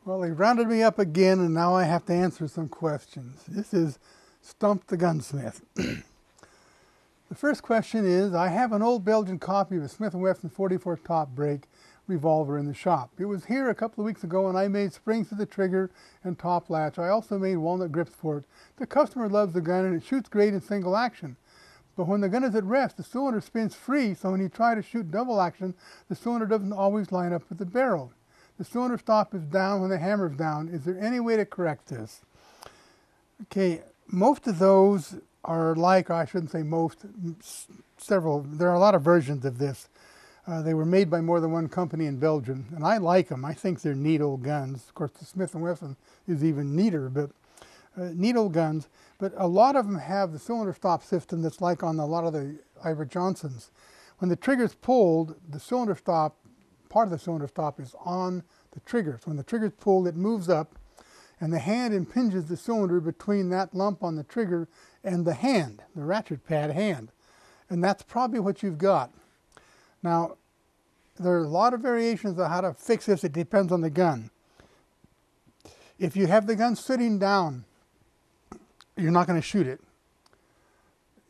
Well, they rounded me up again, and now I have to answer some questions. This is Stump the Gunsmith. The first question is, I have an old Belgian copy of a Smith & Wesson 44 top break revolver in the shop. It was here a couple of weeks ago, and I made springs for the trigger and top latch. I also made walnut grips for it. The customer loves the gun, and it shoots great in single action. But when the gun is at rest, the cylinder spins free, so when you try to shoot double action, the cylinder doesn't always line up with the barrel. The cylinder stop is down when the hammer is down. Is there any way to correct this? Okay, most of those are like, I shouldn't say most, several, there are a lot of versions of this. They were made by more than one company in Belgium, and I like them. I think they're neat old guns. Of course, the Smith & Wesson is even neater, but neat old guns. But a lot of them have the cylinder stop system that's like on a lot of the Ivor Johnsons. When the trigger's pulled, the cylinder stop, part of the cylinder stop is on the trigger. So when the trigger's pulled, it moves up, and the hand impinges the cylinder between that lump on the trigger and the hand, the ratchet pad hand. And that's probably what you've got. Now, there are a lot of variations of how to fix this. It depends on the gun. If you have the gun sitting down, you're not going to shoot it.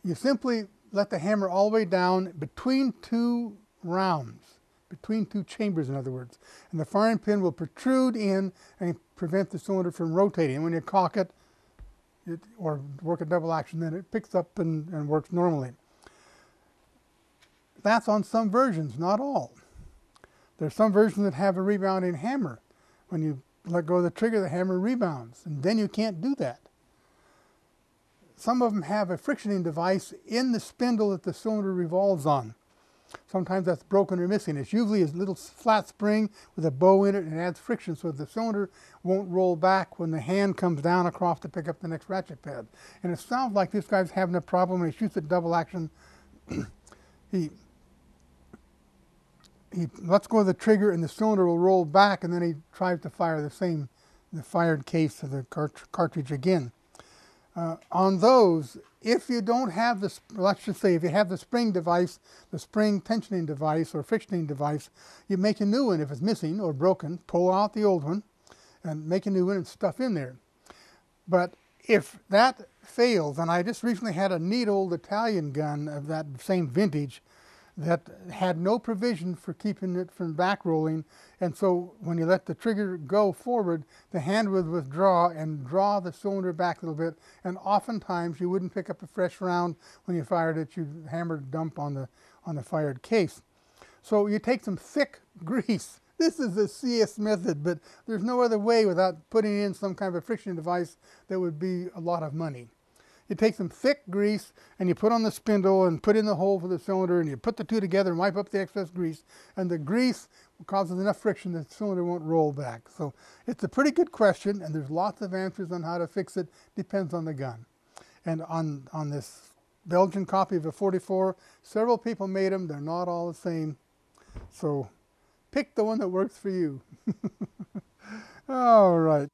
You simply let the hammer all the way down between two rounds, between two chambers, in other words. And the firing pin will protrude in and prevent the cylinder from rotating. And when you cock it, or work a double action, then it picks up and works normally. That's on some versions, not all. There's some versions that have a rebounding hammer. When you let go of the trigger, the hammer rebounds, and then you can't do that. Some of them have a frictioning device in the spindle that the cylinder revolves on. Sometimes that's broken or missing. It's usually a little flat spring with a bow in it, and it adds friction so the cylinder won't roll back when the hand comes down across to pick up the next ratchet pad. And it sounds like this guy's having a problem when he shoots at double action. He lets go of the trigger and the cylinder will roll back, and then he tries to fire the fired case of the cartridge again. On those, if you don't have the, let's just say if you have the spring device, the spring tensioning device or frictioning device, you make a new one. If it's missing or broken, pull out the old one and make a new one and stuff in there. But if that fails, and I just recently had a neat old Italian gun of that same vintage that had no provision for keeping it from back rolling, and so when you let the trigger go forward, the hand would withdraw and draw the cylinder back a little bit, and oftentimes you wouldn't pick up a fresh round when you fired it. You'd hammer dump on the fired case. So you take some thick grease. This is the CS method, but there's no other way without putting in some kind of a friction device that would be a lot of money. You take some thick grease and you put on the spindle and put in the hole for the cylinder, and you put the two together and wipe up the excess grease, and the grease causes enough friction that the cylinder won't roll back. So it's a pretty good question, and there's lots of answers on how to fix it. Depends on the gun. And on this Belgian copy of a 44, several people made them. They're not all the same. So pick the one that works for you. All right.